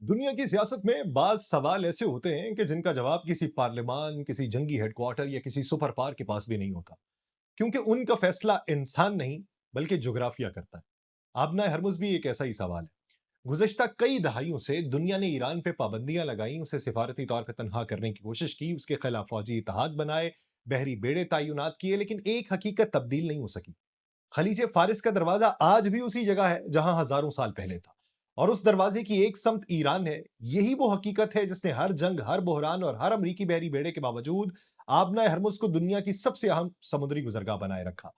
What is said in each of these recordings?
दुनिया की सियासत में बाज सवाल ऐसे होते हैं कि जिनका जवाब किसी पार्लियामान, किसी जंगी हेडक्वार्टर या किसी सुपर पावर के पास भी नहीं होता, क्योंकि उनका फैसला इंसान नहीं बल्कि जुग्राफिया करता है। आबना हरमुज भी एक ऐसा ही सवाल है। गुज़श्ता कई दहाइयों से दुनिया ने ईरान पे पाबंदियां लगाई, उसे सिफारती तौर पर तनहा करने की कोशिश की, उसके खिलाफ फौजी इत्तेहाद बनाए, बहरी बेड़े तैनात किए, लेकिन एक हकीकत तब्दील नहीं हो सकी। खलीज फारिस का दरवाजा आज भी उसी जगह है जहां हजारों साल पहले था, और उस दरवाजे की एक समत ईरान है। यही वो हकीकत है जिसने हर जंग, हर बहरान और हर अमरीकी बहरी बेड़े के बावजूद आबना हरमुज को दुनिया की सबसे अहम समुद्री गुजरगाह बनाए रखा।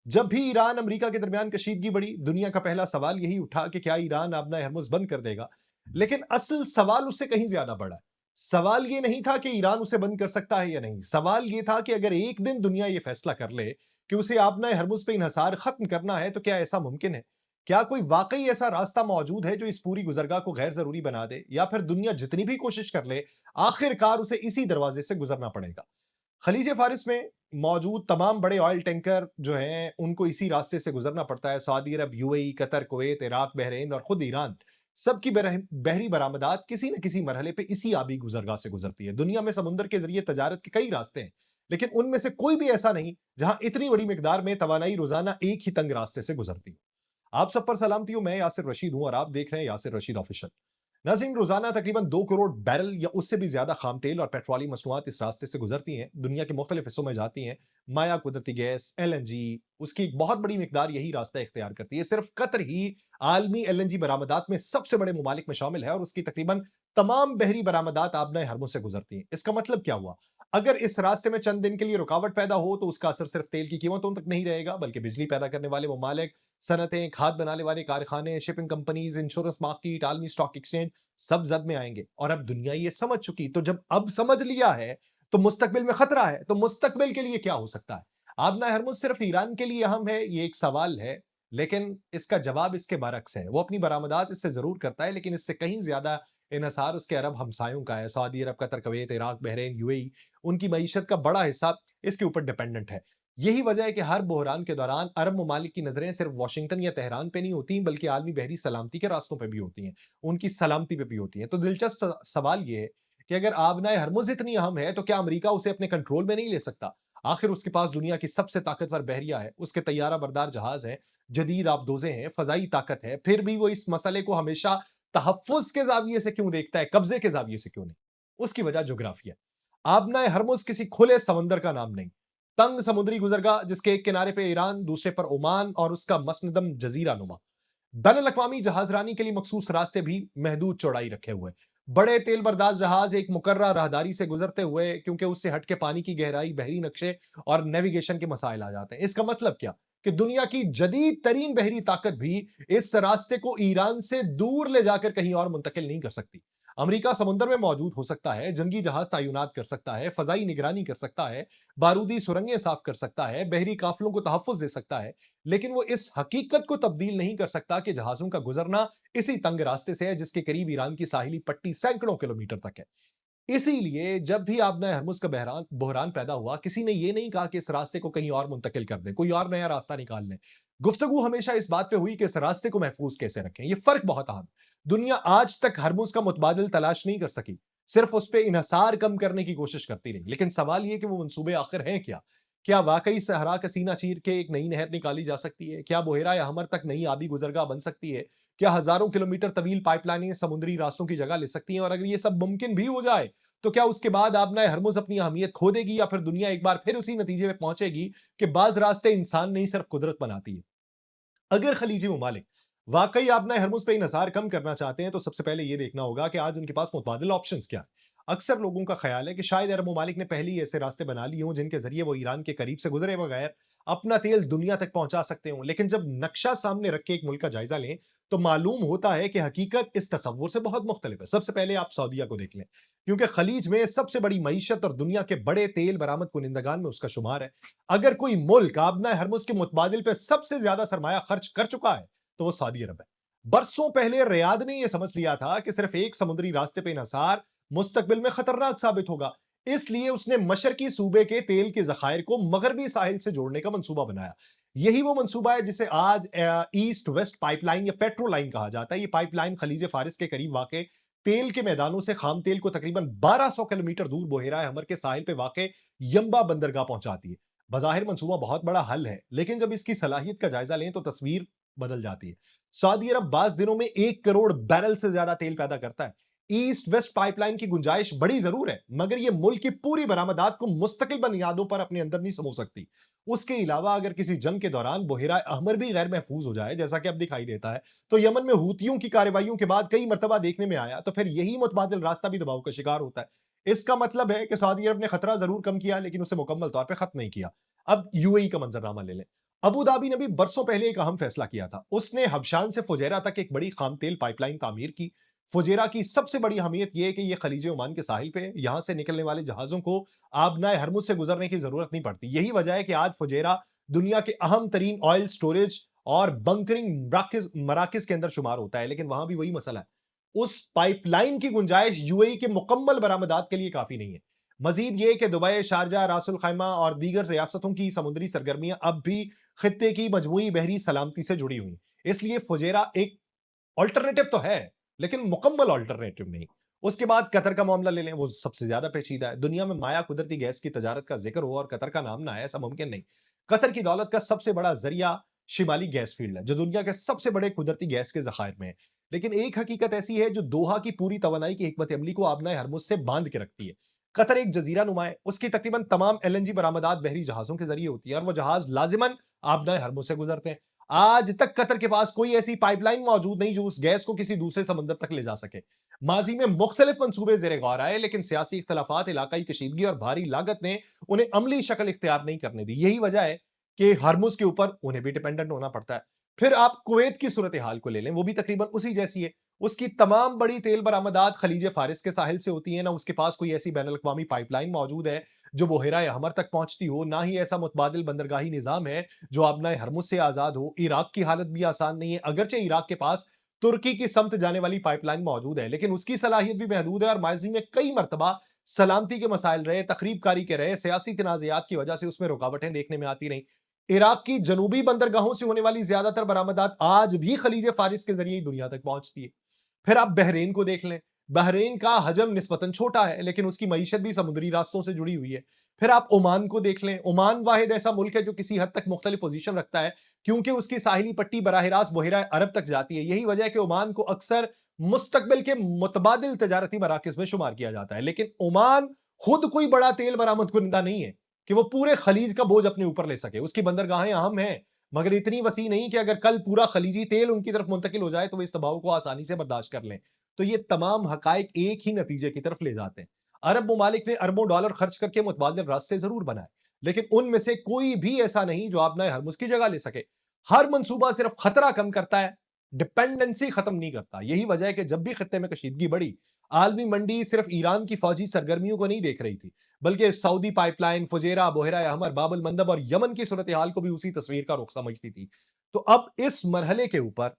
जब भी ईरान अमेरिका के दरमियान कशीदगी बढ़ी, दुनिया का पहला सवाल यही उठा कि क्या ईरान आबना हरमुज बंद कर देगा। लेकिन असल सवाल उससे कहीं ज्यादा बड़ा है। सवाल ये नहीं था कि ईरान उसे बंद कर सकता है या नहीं, सवाल ये था कि अगर एक दिन दुनिया ये फैसला कर ले कि उसे आबना हरमुज पे इन्हसार खत्म करना है, तो क्या ऐसा मुमकिन है? क्या कोई वाकई ऐसा रास्ता मौजूद है जो इस पूरी गुजरगाह को गैर जरूरी बना दे, या फिर दुनिया जितनी भी कोशिश कर ले, आखिरकार उसे इसी दरवाजे से गुजरना पड़ेगा? खलीज फारिस में मौजूद तमाम बड़े ऑयल टैंकर जो हैं, उनको इसी रास्ते से गुजरना पड़ता है। Saudi Arab, UAE, Qatar, Kuwait, Iraq, Bahrain और खुद ईरान, सबकी बहरी बरामदात किसी न किसी मरहले पे इसी आबी गुजरगाह से गुजरती है। दुनिया में समुद्र के जरिए तजारत के कई रास्ते हैं, लेकिन उनमें से कोई भी ऐसा नहीं जहां इतनी बड़ी मिकदार में तवानाई रोजाना एक ही तंग रास्ते से गुजरती हो। आप सब पर सलामती हो, मैं यासिर रशीद हूं और आप देख रहे हैं यासिर रशीद ऑफिशियल। नाज़रीन, रोजाना तकरीबन 2 करोड़ बैरल या उससे भी ज्यादा खाम तेल और पेट्रोलियम मसनूआत इस रास्ते से गुजरती हैं, दुनिया के मुख्तलिफ हिस्सों में जाती हैं। माया कुदरती गैस, एलएनजी, उसकी एक बहुत बड़ी मिकदार यही रास्ता इख्तियार करती है। सिर्फ कतर ही आलमी एलएनजी बरामदात में सबसे बड़े ममालिक में शामिल है, और उसकी तकरीबन तमाम बहरी बरामदात आबना हरमुज से गुजरती हैं। इसका मतलब क्या हुआ? अगर इस रास्ते में चंद दिन के लिए रुकावट पैदा हो, तो उसका असर सिर्फ तेल की कीमतों तक नहीं रहेगा, बल्कि बिजली पैदा करने वाले ममालिक, सनतें, खाद बनाने वाले कारखाने, शिपिंग कंपनीज, इंश्योरेंस मार्केट, आलमी स्टॉक एक्सचेंज, सब जद में आएंगे। और अब दुनिया ये समझ चुकी, तो जब अब समझ लिया है, तो मुस्तकबिल में खतरा है, तो मुस्तकबिल के लिए क्या हो सकता है? आबना हरमुज सिर्फ ईरान के लिए अहम है, ये एक सवाल है, लेकिन इसका जवाब इसके बरक्स है। वो अपनी बरामदात इससे जरूर करता है, लेकिन इससे कहीं ज्यादा इन्हसार उसके अरब हमसायों का है। Saudi Arab, Qatar, Kuwait, Iraq, Bahrain, UAE, उनकी मईशत का बड़ा हिस्सा इसके ऊपर डिपेंडेंट है। यही वजह है कि हर बहरान के दौरान अरब ममालिक की नजरें सिर्फ वाशिंगटन या तेहरान पे नहीं होती, बल्कि आलमी बहरी सलामती के रास्तों पर भी होती हैं, उनकी सलामती पे भी होती हैं। तो दिलचस्प सवाल यह है कि अगर आबनाए हरमुज इतनी अहम है, तो क्या अमेरिका उसे अपने कंट्रोल में नहीं ले सकता? आखिर उसके पास दुनिया की सबसे ताकतवर बहरिया है, उसके तैयारा बरदार जहाज है, जदीद आबदोजें हैं, फजाई ताकत है, फिर भी वो इस मसले को हमेशा तहफ़्फ़ुज़ के ज़ाविये से क्यों देखता है, कब्ज़े के ज़ाविये से क्यों नहीं? उसकी वजह जोग्राफिया। आबनाए हरमुज़ किसी खुले समंदर का नाम नहीं। तंग समुद्री गुज़रगाह, जिसके एक किनारे पे ईरान, दूसरे पर ओमान और उसका मसनदम जज़ीरा नुमा। बैनुल-अक़वामी जहाज़रानी के लिए मखसूस रास्ते भी महदूद चौड़ाई रखे हुए। बड़े तेल बर्दार जहाज़ एक मुकर्रर राहदारी से गुज़रते हुए, क्योंकि उससे हट के पानी की गहराई, बहरी नक्शे और नेविगेशन के मसाइल आ जाते हैं। इसका मतलब क्या? कि दुनिया की जदीद तरीन बहरी ताकत भी इस रास्ते को ईरान से दूर ले जाकर कहीं और मुंतकिल नहीं कर सकती। अमेरिका समुद्र में मौजूद हो सकता है, जंगी जहाज तैनात कर सकता है, फज़ाई निगरानी कर सकता है, बारूदी सुरंगें साफ कर सकता है, बहरी काफ़िलों को तहफ़्फ़ुज़ दे सकता है, लेकिन वो इस हकीकत को तब्दील नहीं कर सकता कि जहाज़ों का गुज़रना इसी तंग रास्ते से है, जिसके करीब ईरान की साहिली पट्टी सैकड़ों किलोमीटर तक है। इसीलिए जब भी आपने हरमुज़ का बहरान बहरान पैदा हुआ, किसी ने ये नहीं कहा कि इस रास्ते को कहीं और मुंतकिल कर दें, कोई और नया रास्ता निकाल लें। गुफ्तगू हमेशा इस बात पे हुई कि इस रास्ते को महफूज कैसे रखें। ये फ़र्क बहुत अहम। दुनिया आज तक हरमुज़ का मुतबादिल तलाश नहीं कर सकी, सिर्फ उस पे इन्हसार कम करने की कोशिश करती रही। लेकिन सवाल ये कि वो मंसूबे आखिर हैं क्या? क्या वाकई सहरा का सीना चीर के एक नई नहर निकाली जा सकती है? क्या बुहेरा या हमर तक नई आबी गुजरगाह बन सकती है? क्या हज़ारों किलोमीटर तवील पाइपलाइनें समुद्री रास्तों की जगह ले सकती हैं? और अगर ये सब मुमकिन भी हो जाए, तो क्या उसके बाद आबनाए हरमुज़ अपनी अहमियत खो देगी, या फिर दुनिया एक बार फिर उसी नतीजे पे पहुंचेगी कि बाज़ रास्ते इंसान नहीं, सिर्फ कुदरत बनाती है? अगर खलीजी ममालिक वाकई आपने हरमुज पे इन्हिसार कम करना चाहते हैं, तो सबसे पहले यह देखना होगा कि आज उनके पास मुतबादिल ऑप्शंस क्या है। अक्सर लोगों का ख्याल है कि शायद अरब ममालिक ने पहले ही ऐसे रास्ते बना लिए हों जिनके जरिए वो ईरान के करीब से गुजरे बगैर अपना तेल दुनिया तक पहुंचा सकते हों। लेकिन जब नक्शा सामने रख के एक मुल्क का जायजा लें, तो मालूम होता है कि हकीकत इस तस्वुर से बहुत मुख्तलिफ है। सबसे पहले आप सऊदीया को देख लें, क्योंकि खलीज में सबसे बड़ी मईशत और दुनिया के बड़े तेल बरामद कुनिंदगान में उसका शुमार है। अगर कोई मुल्क आबना हरमुज के मुतबादिल पे सबसे ज्यादा सरमाया खर्च कर चुका है, तो वो सऊदी अरब है। बरसों पहले रियाद ने यह समझ लिया था कि सिर्फ एक समुद्री रास्ते पे इन्हसार मुस्तकबिल में खतरनाक साबित होगा, इसलिए उसने मशरकी सूबे के तेल के जखायर को मगरबी साहिल से जोड़ने का मंसूबा बनाया। यही वो मंसूबा है जिसे आज ईस्ट वेस्ट पाइपलाइन या पेट्रो लाइन कहा जाता है। ये पाइपलाइन खलीज फारिस के करीब वाक़ तेल के मैदानों से खाम तेल को तकरीबन 1200 किलोमीटर दूर बुहेरा हमर के साहिल पे वाक़ यंबा बंदरगाह पहुंचाती है। बज़ाहिर मंसूबा बहुत बड़ा हल है, लेकिन जब इसकी सलाहियत का जायजा लें तो तस्वीर बदल जाती है। सऊदी अरब बाज़ दिनों में 1 करोड़ बैरल से ज्यादा तेल पैदा करता है। ईस्ट वेस्ट पाइपलाइन की गुंजाइश बड़ी जरूर है, मगर यह मुल्क की पूरी बरामदात को मुस्तकिल बुनियादों पर अपने अंदर नहीं समो सकती। उसके अलावा अगर किसी जंग के दौरान बुहेरा अहमर भी गैर महफूज हो जाए, जैसा कि अब दिखाई देता है, तो यमन में हूतियों की कार्रवाइयों के बाद कई मरतबा देखने में आया, तो फिर यही मुतबादिल रास्ता भी दबाव का शिकार होता है। इसका मतलब है कि सऊदी अरब ने खतरा जरूर कम किया, लेकिन उसे मुकम्मल तौर पर खत्म नहीं किया। अब यूएई का मंजरनामा ले लें। अबू धाबी ने भी बरसों पहले एक अहम फैसला किया था। उसने हबशान से फुजैरा तक एक बड़ी खाम तेल पाइपलाइन तामीर की। फुजैरा की सबसे बड़ी अहमियत यह है कि यह खलीज ओमान के साहिल पे है। यहां से निकलने वाले जहाजों को आबनाए हरमुज से गुजरने की जरूरत नहीं पड़ती। यही वजह है कि आज फुजैरा दुनिया के अहम तरीन ऑयल स्टोरेज और बंकरिंग मराकज के अंदर शुमार होता है। लेकिन वहां भी वही मसला है, उस पाइपलाइन की गुंजाइश यूएई के मुकम्मल बरामदात के लिए काफी नहीं है। मजीद ये कि दुबई, शारजा, रासुल खैमा और दीगर रियासतों की समुद्री सरगर्मियां अब भी खित्ते की मजमूई बहरी सलामती से जुड़ी हुई। इसलिए फुजैरा एक ऑल्टरनेटिव तो है, लेकिन मुकम्मल ऑल्टरनेटिव नहीं। उसके बाद कतर का मामला ले लें, वो सबसे ज्यादा पेचीदा है। दुनिया में माया कुदरती गैस की तजारत का जिक्र हो और कतर का नाम ना आए, ऐसा मुमकिन नहीं। कतर की दौलत का सबसे बड़ा जरिया शिमाली गैस फील्ड है, जो दुनिया के सबसे बड़े कुदरती गैस के जखायर में है। लेकिन एक हकीकत ऐसी है जो दोहा की पूरी तवानाई की हिकमत अमली को आबनाए हरमुज से बांध के रखती है। कतर एक जजीरा नुमा है, उसकी तकरीबन तमाम एलएनजी बरामदात बहरी जहाजों के जरिए होती है और वो जहाज लाजिमन आबनाए हरमुज से गुजरते हैं। आज तक कतर के पास कोई ऐसी पाइपलाइन मौजूद नहीं जो उस गैस को किसी दूसरे समंदर तक ले जा सके। माजी में मुख्तलिफ मंसूबे जेर गौर आए, लेकिन सियासी इख्तलाफात, इलाकाई कशीदगी और भारी लागत ने उन्हें अमली शक्ल इख्तियार नहीं करने दी। यही वजह है कि हरमुज के ऊपर उन्हें भी डिपेंडेंट होना पड़ता है। फिर आप कुवैत की सूरत हाल को ले लें, वो भी तकरीबन उसी जैसी है। उसकी तमाम बड़ी तेल बरामदात खलीज फारिस के साहिल से होती है। ना उसके पास कोई ऐसी बैन अवी पाइपलाइन मौजूद है जो बुहेरा हमर तक पहुंचती हो, ना ही ऐसा मुतबादिल बंदरगाही निजाम है जो आबनाए हरमुज से आजाद हो। इराक की हालत भी आसान नहीं है, अगरचे इराक के पास तुर्की की समत जाने वाली पाइपलाइन मौजूद है, लेकिन उसकी सलाहियत भी महदूद है और माजी में कई मरतबा सलामती के मसाइल रहे, तकरीबकारी के रहे, सियासी तनाज़ात की वजह से उसमें रुकावटें देखने में आती रही। इराक की जनूबी बंदरगाहों से होने वाली ज्यादातर बरामदात आज भी खलीज फारिस के जरिए ही दुनिया तक पहुंचती है। फिर आप बहरेन को देख लें। बहरेन का हजम निस्बतन छोटा है, लेकिन उसकी मईशत भी समुद्री रास्तों से जुड़ी हुई है। फिर आप ओमान को देख लें। ओमान वाहिद ऐसा मुल्क है जो किसी हद तक मुख्तलिफ पोजीशन रखता है, क्योंकि उसकी साहिली पट्टी बराह रास्त बहिरा अरब तक जाती है। यही वजह है कि ओमान को अक्सर मुस्तकबिल के मुतबादिल तजारती मराकज में शुमार किया जाता है। लेकिन ओमान खुद कोई बड़ा तेल बरामद कुनिंदा नहीं है कि वो पूरे खलीज का बोझ अपने ऊपर ले सके। उसकी बंदरगाहें अहम हैं, मगर इतनी वसी नहीं कि अगर कल पूरा खलीजी तेल उनकी तरफ मुंतकिल हो जाए तो वे इस दबाव को आसानी से बर्दाश्त कर लें। तो ये तमाम हकायक एक ही नतीजे की तरफ ले जाते हैं। अरब ममालिक ने अरबों डॉलर खर्च करके मुतबादिल रास्ते जरूर बनाए, लेकिन उनमें से कोई भी ऐसा नहीं जो आबनाए हरमुज की जगह ले सके। हर मंसूबा सिर्फ खतरा कम करता है, डिपेंडेंसी खत्म नहीं करता। यही वजह है कि जब भी खत्ते में कशीदगी बढ़ी, आलमी मंडी सिर्फ ईरान की फौजी सरगर्मियों को नहीं देख रही थी, बल्कि सऊदी पाइपलाइन, फुजेरा, बोहरा अहमर, बाबुल मंदब और यमन की सूरत हाल को भी उसी तस्वीर का रुख समझती थी। तो अब इस मरहले के ऊपर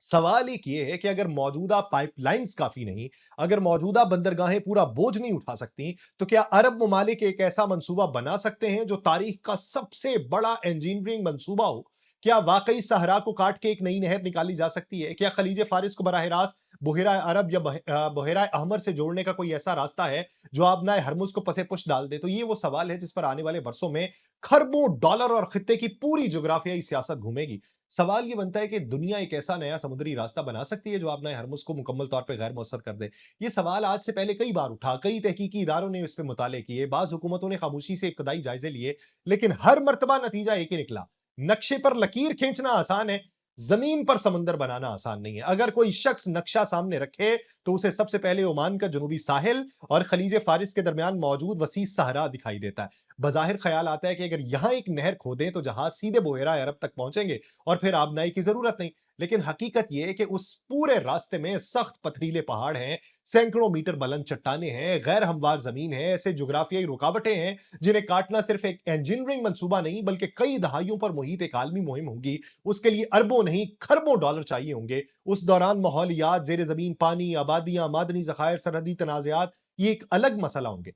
सवाल एक ये है कि अगर मौजूदा पाइपलाइंस काफी नहीं, अगर मौजूदा बंदरगाहें पूरा बोझ नहीं उठा सकती, तो क्या अरब ममालिक एक ऐसा मंसूबा बना सकते हैं जो तारीख का सबसे बड़ा इंजीनियरिंग मंसूबा हो? क्या वाकई सहरा को काट के एक नई नहर निकाली जा सकती है? क्या खलीज फारिस को बराह रास्त बुहेरा अरब या बुहेरा अहमर से जोड़ने का कोई ऐसा रास्ता है जो आबनाए हरमुज को पसे पुश डाल दे? तो ये वो सवाल है जिस पर आने वाले बरसों में खरबों डॉलर और खित्ते की पूरी जोग्राफियाई सियासत घूमेगी। सवाल ये बनता है कि दुनिया एक ऐसा नया समुद्री रास्ता बना सकती है जो आबनाए हरमुज को मुकम्मल तौर पर गैर मौसर कर दे। ये सवाल आज से पहले कई बार उठा, कई तहकीकी इदारों ने इस पर मुताले किए, बाज हुकूमतों ने खामोशी से इब्तदाई जायजे लिए, लेकिन हर मरतबा नतीजा एक ही निकला। नक्शे पर लकीर खींचना आसान है, जमीन पर समंदर बनाना आसान नहीं है। अगर कोई शख्स नक्शा सामने रखे तो उसे सबसे पहले ओमान का जनूबी साहिल और खलीज फारिस के दरमियान मौजूद वसी सहरा दिखाई देता है। बज़ाहिर ख्याल आता है कि अगर यहां एक नहर खोदें तो जहाज सीधे बोहेरा अरब तक पहुंचेंगे और फिर आबनाई की जरूरत नहीं। लेकिन हकीकत यह है कि उस पूरे रास्ते में सख्त पथरीले पहाड़ हैं, सैकड़ों मीटर बुलंद चट्टाने हैं, गैर हमवार जमीन है, ऐसे जुग्राफियाई रुकावटें हैं जिन्हें काटना सिर्फ एक इंजीनियरिंग मंसूबा नहीं बल्कि कई दहाइयों पर मुहित एक आलमी मुहिम होगी। उसके लिए अरबों नहीं खरबों डॉलर चाहिए होंगे। उस दौरान माहौलियात, जेर जमीन पानी, आबादियां, मादनी जखायर, सरहदी तनाज़ात, ये एक अलग मसला होंगे।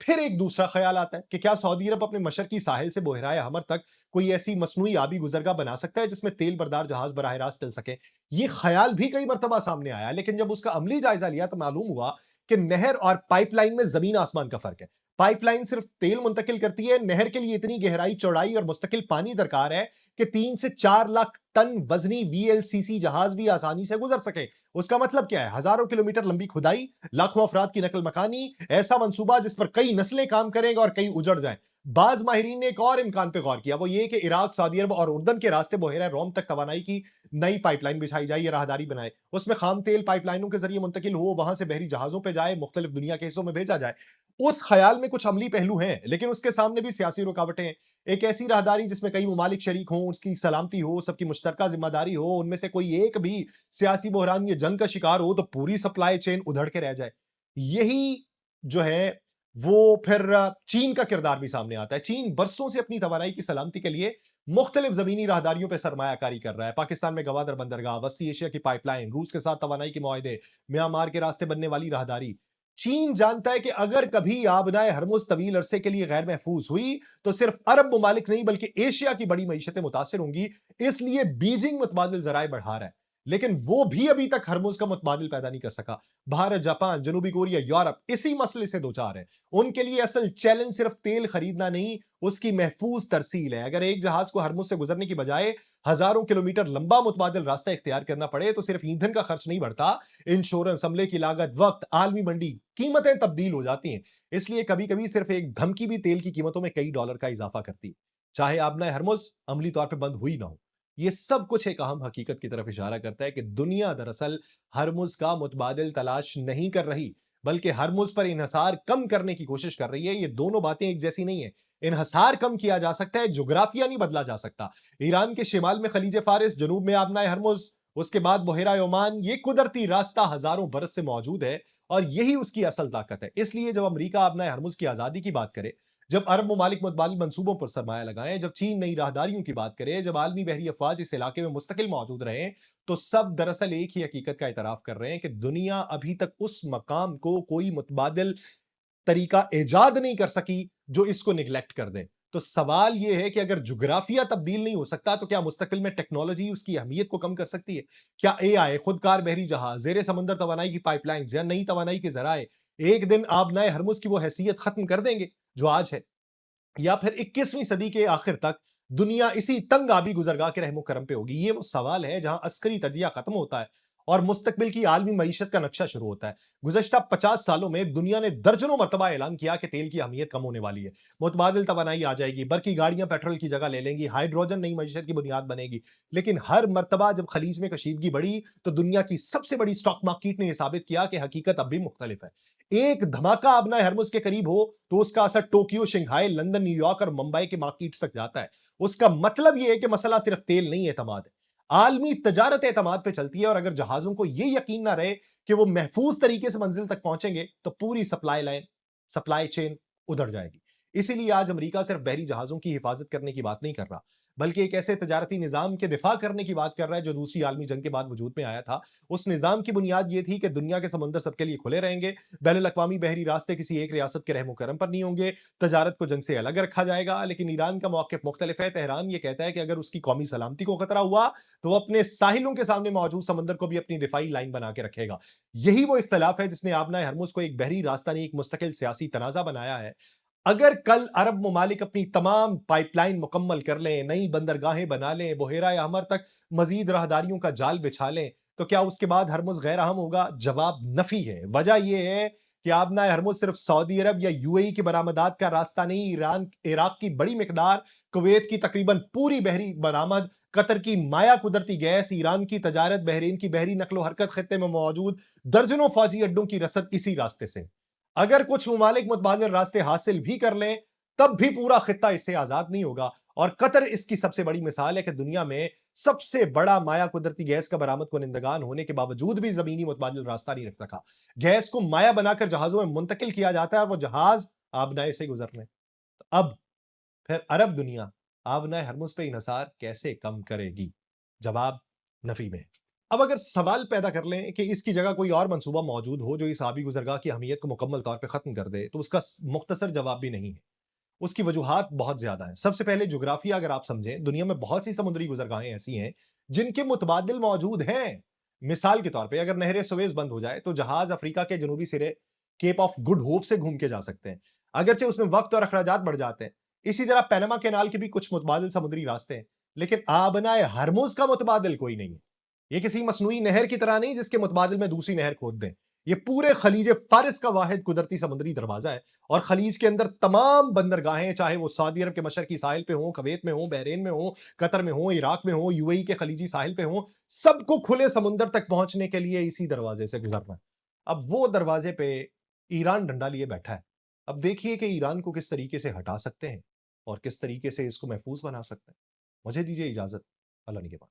फिर एक दूसरा ख्याल आता है कि क्या सऊदी अरब अपने मशरकी साहिल से बहराए हमर तक कोई ऐसी मसनूई आबी गुजरगाह बना सकता है जिसमें तेल बरदार जहाज बराह रास्त चल सके। ये ख्याल भी कई मरतबा सामने आया, लेकिन जब उसका अमली जायजा लिया तो मालूम हुआ कि नहर और पाइपलाइन में जमीन आसमान का फर्क है। पाइपलाइन सिर्फ तेल मुंतकिल करती है, नहर के लिए इतनी गहराई, चौड़ाई और मुस्तकिल पानी दरकार है कि 3 से 4 लाख टन वजनी वीएलसीसी जहाज भी आसानी से गुजर सके। उसका मतलब क्या है? हजारों किलोमीटर लंबी खुदाई, लाखों अफराद की नकल मकानी, ऐसा मंसूबा जिस पर कई नस्लें काम करेंगे और कई उजड़ जाएं। बाज माहिरीन ने एक और इम्कान पे गौर किया, वो ये कि इराक, सऊदी अरब और उर्दन के रास्ते बहेरा रोम तक तवानाई की नई पाइपलाइन बिछाई जाए या राहदारी बनाए। उसमें खाम तेल पाइपलाइनों के जरिए मुंतकिल हो, वहां से बहरी जहाजों पर जाए, मुख्तलिफ दुनिया के हिस्सों में भेजा जाए। उस ख्याल में कुछ अमली पहलू हैं, लेकिन उसके सामने भी सियासी रुकावटें हैं। एक ऐसी राहदारी जिसमें कई ममालिक शरीक हों, उसकी सलामती हो, सबकी मुश्तरका जिम्मेदारी हो, उनमें से कोई एक भी सियासी बहरान या जंग का शिकार हो तो पूरी सप्लाई चेन उधड़ के रह जाए। यही जो है वो फिर चीन का किरदार भी सामने आता है। चीन बरसों से अपनी तवानाई की सलामती के लिए मुख्तलिफ जमीनी राहदारियों पर सरमायाकारी कर रहा है। पाकिस्तान में गवादर बंदरगाह, वस्ती एशिया की पाइपलाइन, रूस के साथ तवानाई के मुआहदे, म्यांमार के रास्ते बनने वाली राहदारी। चीन जानता है कि अगर कभी आबनाए हरमुज तवील अरसे के लिए गैर महफूज हुई तो सिर्फ अरब ममालिक नहीं बल्कि एशिया की बड़ी मईशतें मुतासिर होंगी। इसलिए बीजिंग मुतबादिल जराए बढ़ा रहा है, लेकिन वो भी अभी तक हरमुज का मुतबादिल पैदा नहीं कर सका। भारत, जापान, जनूबी कोरिया, यूरोप इसी मसले से दो चार है। उनके लिए असल चैलेंज सिर्फ तेल खरीदना नहीं, उसकी महफूज तरसील है। अगर एक जहाज को हरमुज से गुजरने की बजाय हजारों किलोमीटर लंबा मुतबादिल रास्ता इख्तियार करना पड़े तो सिर्फ ईंधन का खर्च नहीं बढ़ता, इंश्योरेंस, अमले की लागत, वक्त, आलमी मंडी, कीमतें तब्दील हो जाती हैं। इसलिए कभी कभी सिर्फ एक धमकी भी तेल की कीमतों में कई डॉलर का इजाफा करती है, चाहे आबना हरमुज अमली तौर पर बंद हुई ना हो। ये सब कुछ एक अहम हकीकत की तरफ इशारा करता है कि दुनिया दरअसल हरमुज का मुतबादिल तलाश नहीं कर रही, बल्कि हरमुज पर इन्हसार कम करने की कोशिश कर रही है। ये दोनों बातें एक जैसी नहीं है। इन्हसार कम किया जा सकता है, जोग्राफिया नहीं बदला जा सकता। ईरान के शिमाल में खलीज फारिस, जनूब में आबनाए हरमुज, उसके बाद बहेरा ओमान, ये कुदरती रास्ता हजारों बरस से मौजूद है और यही उसकी असल ताकत है। इसलिए जब अमेरिका आबनाए हरमुज की आजादी की बात करे, जब अरब ममालिक मुतबादिल मंसूबों पर सरमाया लगाएं, जब चीन नई राहदारियों की बात करे, जब आलमी बहरी अफवाज इस इलाके में मुस्तकिल मौजूद रहे, तो सब दरअसल एक ही हकीकत का इतराफ कर रहे हैं कि दुनिया अभी तक उस मकाम को कोई मुतबादिल तरीका ईजाद नहीं कर सकी जो इसको निगलेक्ट कर दे। तो सवाल यह है कि अगर जुग्राफिया तब्दील नहीं हो सकता तो क्या मुस्तकिल में टेक्नोलॉजी उसकी अहमियत को कम कर सकती है? क्या एआई, खुदकार बहरी जहाज, जेर समंदर तवानाई की पाइपलाइन या नई तवानाई के जराए एक दिन आबनाए हरमुज की वो हैसियत खत्म कर देंगे जो आज है? या फिर 21वीं सदी के आखिर तक दुनिया इसी तंग आबी गुजरगाह के रहमो करम पे होगी? ये वो सवाल है जहां अस्करी तजिया खत्म होता है और मुस्तकबिल की आलमी मईशत का नक्शा शुरू होता है। गुज़श्ता 50 सालों में दुनिया ने दर्जनों मरतबा ऐलान किया कि तेल की अहमियत कम होने वाली है, मुतबादिल तवानाई आ जाएगी, बरकी गाड़ियां पेट्रोल की जगह ले लेंगी, हाइड्रोजन नई मईशत की बुनियाद बनेगी। लेकिन हर मरतबा जब खलीज में कशीदगी बढ़ी तो दुनिया की सबसे बड़ी स्टॉक मार्केट ने यह साबित किया कि हकीकत अब भी मुख्तलिफ है। एक धमाका आबना हरमुज के करीब हो तो उसका असर टोक्यो, शंघाई, लंदन, न्यूयॉर्क और मुंबई के मार्केट्स तक जाता है। उसका मतलब यह है कि मसला सिर्फ तेल नहीं, एतमाद है। आलमी तजारत एतमाद पे चलती है और अगर जहाजों को यह यकीन ना रहे कि वो महफूज तरीके से मंजिल तक पहुंचेंगे तो पूरी सप्लाई लाइन, सप्लाई चेन उधड़ जाएगी। इसीलिए आज अमेरिका सिर्फ बहरी जहाजों की हिफाजत करने की बात नहीं कर रहा, बल्कि एक ऐसे तजारती निजाम के दिफा करने की बात कर रहा है जो दूसरी आलमी जंग के बाद वजूद में आया था। उस निजाम की बुनियाद यह थी कि दुनिया के समंदर सबके लिए खुले रहेंगे, बैनुल अक़वामी बहरी रास्ते किसी एक रियासत के रहमो करम पर नहीं होंगे, तजारत को जंग से अलग रखा जाएगा। लेकिन ईरान का मौक़िफ़ मुख्तलिफ है। तेहरान ये कहता है कि अगर उसकी कौमी सलामती को खतरा हुआ तो वो अपने साहिलों के सामने मौजूद समंदर को भी अपनी दिफाई लाइन बना के रखेगा। यही वो इख्तलाफ है जिसने आबना हरमुज को एक बहरी रास्ता नहीं, एक मुस्तकिल सियासी तनाज़ा बनाया है। अगर कल अरब ममालिक अपनी तमाम पाइपलाइन मुकम्मल कर लें, नई बंदरगाहें बना लें, बुहेरा हमर तक मजीद राहदारियों का जाल बिछा लें, तो क्या उसके बाद हरमुज गैर अहम होगा? जवाब नफी है। वजह यह है कि आबना हरमुज सिर्फ सऊदी अरब या यूएई की बरामदात का रास्ता नहीं, ईरान, इराक की बड़ी मिकदार, कुवैत की तकरीबन पूरी बहरी बरामद, कतर की माया कुदरती गैस, ईरान की तजारत, बहरीन की बहरी नकलो हरकत, खत्ते में मौजूद दर्जनों फौजी अड्डों की रसद इसी रास्ते से। अगर कुछ ममालिक मुतबादिल रास्ते हासिल भी कर लें, तब भी पूरा खित्ता इससे आजाद नहीं होगा। और कतर इसकी सबसे बड़ी मिसाल है कि दुनिया में सबसे बड़ा माया कुदरती गैस का बरामद कुनिंदगान होने के बावजूद भी जमीनी मुतबादिल रास्ता नहीं रख सका। गैस को माया बनाकर जहाजों में मुंतकिल किया जाता है और वो जहाज आबनाए से गुजरने। तो अब फिर अरब दुनिया आबनाए हरमुज पे इन्हसार कैसे कम करेगी? जवाब नफी में। अब अगर सवाल पैदा कर लें कि इसकी जगह कोई और मंसूबा मौजूद हो जो इस आबी गुजरगाह की अहमियत को मुकम्मल तौर पे खत्म कर दे, तो उसका मुख्तसर जवाब भी नहीं है। उसकी वजूहात बहुत ज्यादा हैं। सबसे पहले ज्योग्राफिया अगर आप समझें, दुनिया में बहुत सी समुद्री गुजरगाहें ऐसी हैं जिनके मुतबादिल मौजूद हैं। मिसाल के तौर पे अगर नहर सुएज बंद हो जाए तो जहाज अफ्रीका के जनूबी सिरे केप ऑफ गुड होप से घूम के जा सकते हैं, अगरचे उसमें वक्त और अखराजात बढ़ जाते हैं। इसी तरह पैनामा कैनाल के भी कुछ मुतबादिल समुद्री रास्ते हैं, लेकिन आबनाए हरमुज का मुतबादिल कोई नहीं है। ये किसी मसनूई नहर की तरह नहीं जिसके मुतबादिल में दूसरी नहर खोद दें। ये पूरे खलीज फारिस का वाहिद कुदरती समुद्री दरवाजा है, और खलीज के अंदर तमाम बंदरगाहें, चाहे वो सऊदी अरब के मशरकी साहिल पे हो, कुवैत में हो, बहरीन में हो, कतर में हो, इराक में हो, यूएई के खलीजी साहिल पे हो, सबको खुले समुंदर तक पहुंचने के लिए इसी दरवाजे से गुजरना है। अब वो दरवाजे पे ईरान डंडा लिए बैठा है। अब देखिए कि ईरान को किस तरीके से हटा सकते हैं और किस तरीके से इसको महफूज बना सकते हैं। मुझे दीजिए इजाजत। अल्लाह निगहबान।